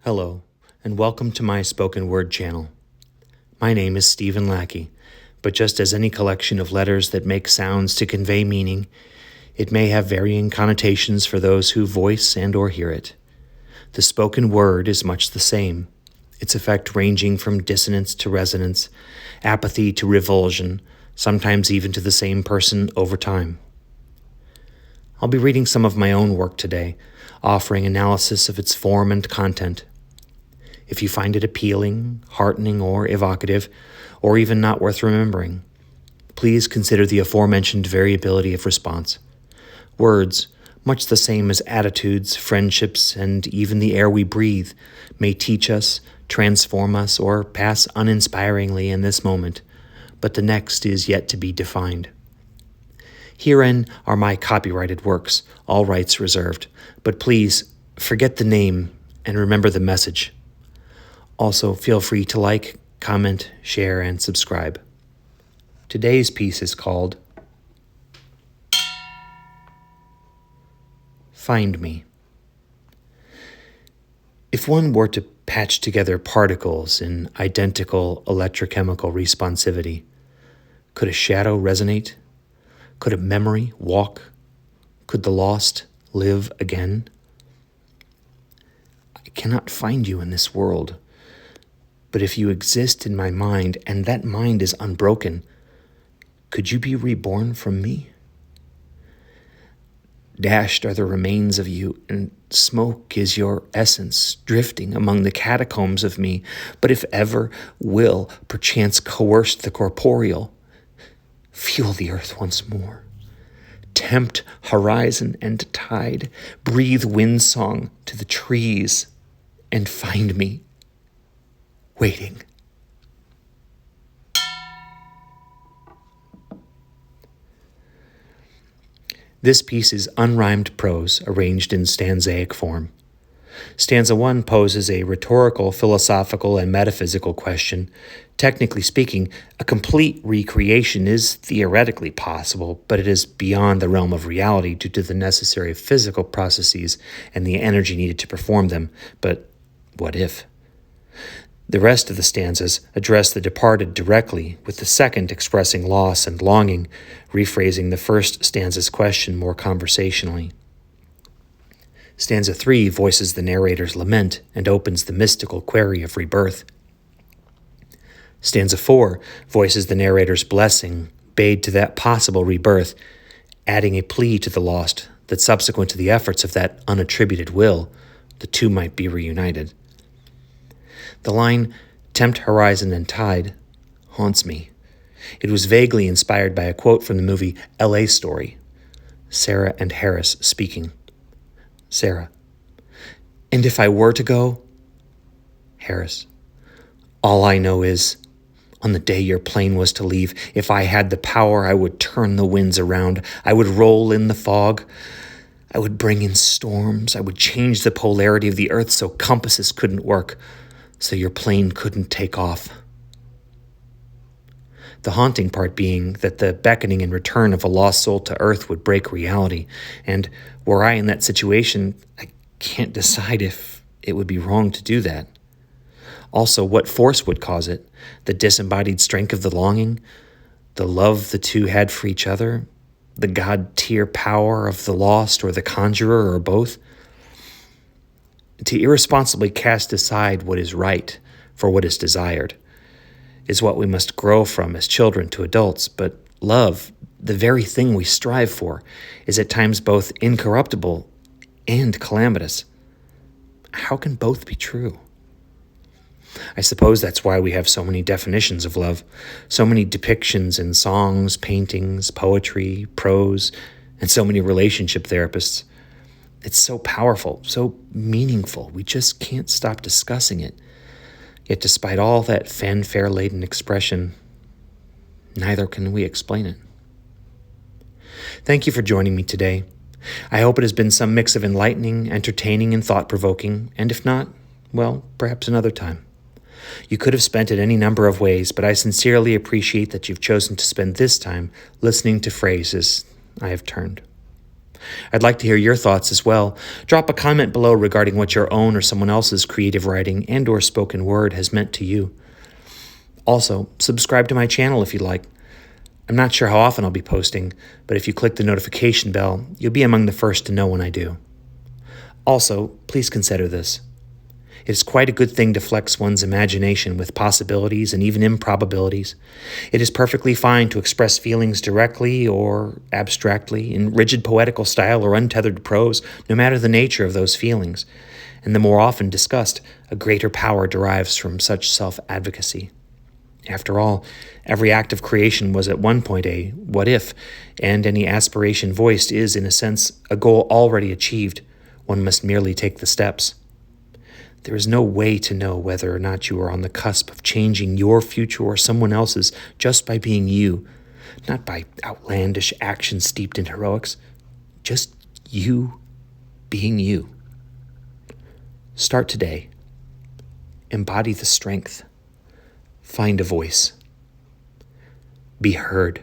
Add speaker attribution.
Speaker 1: Hello, and welcome to my spoken word channel. My name is Stephen Lackey, but just as any collection of letters that make sounds to convey meaning, it may have varying connotations for those who voice and or hear it. The spoken word is much the same, its effect ranging from dissonance to resonance, apathy to revulsion, sometimes even to the same person over time. I'll be reading some of my own work today, offering analysis of its form and content. If you find it appealing, heartening, or evocative, or even not worth remembering, please consider the aforementioned variability of response. Words, much the same as attitudes, friendships, and even the air we breathe, may teach us, transform us, or pass uninspiringly in this moment, but the next is yet to be defined. Herein are my copyrighted works, all rights reserved, but please forget the name and remember the message. Also, feel free to like, comment, share, and subscribe. Today's piece is called Find Me. If one were to patch together particles in identical electrochemical responsivity, could a shadow resonate? Could a memory walk? Could the lost live again? I cannot find you in this world. But if you exist in my mind, and that mind is unbroken, could you be reborn from me? Dashed are the remains of you, and smoke is your essence drifting among the catacombs of me. But if ever will perchance coerce the corporeal, feel the earth once more. Tempt horizon and tide, breathe windsong to the trees, and find me waiting. This piece is unrhymed prose arranged in stanzaic form. Stanza 1 poses a rhetorical, philosophical, and metaphysical question. Technically speaking, a complete recreation is theoretically possible, but it is beyond the realm of reality due to the necessary physical processes and the energy needed to perform them. But what if? The rest of the stanzas address the departed directly, with the second expressing loss and longing, rephrasing the first stanza's question more conversationally. Stanza 3 voices the narrator's lament and opens the mystical query of rebirth. Stanza 4 voices the narrator's blessing, bade to that possible rebirth, adding a plea to the lost that subsequent to the efforts of that unattributed will, the two might be reunited. The line, tempt horizon and tide, haunts me. It was vaguely inspired by a quote from the movie L.A. Story. Sarah and Harris speaking. Sarah: and if I were to go? Harris: all I know is, on the day your plane was to leave, if I had the power, I would turn the winds around. I would roll in the fog. I would bring in storms. I would change the polarity of the earth so compasses couldn't work, so your plane couldn't take off. The haunting part being that the beckoning and return of a lost soul to earth would break reality, and were I in that situation, I can't decide if it would be wrong to do that. Also, what force would cause it? The disembodied strength of the longing? The love the two had for each other? The god-tier power of the lost or the conjurer or both? To irresponsibly cast aside what is right for what is desired is what we must grow from as children to adults, but love, the very thing we strive for, is at times both incorruptible and calamitous. How can both be true? I suppose that's why we have so many definitions of love, so many depictions in songs, paintings, poetry, prose, and so many relationship therapists. It's so powerful, so meaningful, we just can't stop discussing it. Yet despite all that fanfare-laden expression, neither can we explain it. Thank you for joining me today. I hope it has been some mix of enlightening, entertaining, and thought-provoking, and if not, well, perhaps another time. You could have spent it any number of ways, but I sincerely appreciate that you've chosen to spend this time listening to phrases I have turned. I'd like to hear your thoughts as well. Drop a comment below regarding what your own or someone else's creative writing and/or spoken word has meant to you. Also, subscribe to my channel if you'd like. I'm not sure how often I'll be posting, but if you click the notification bell, you'll be among the first to know when I do. Also, please consider this. It is quite a good thing to flex one's imagination with possibilities and even improbabilities. It is perfectly fine to express feelings directly or abstractly, in rigid poetical style or untethered prose, no matter the nature of those feelings. And the more often discussed, a greater power derives from such self-advocacy. After all, every act of creation was at one point a what if, and any aspiration voiced is, in a sense, a goal already achieved. One must merely take the steps. There is no way to know whether or not you are on the cusp of changing your future or someone else's just by being you, not by outlandish actions steeped in heroics, just you being you. Start today. Embody the strength. Find a voice. Be heard.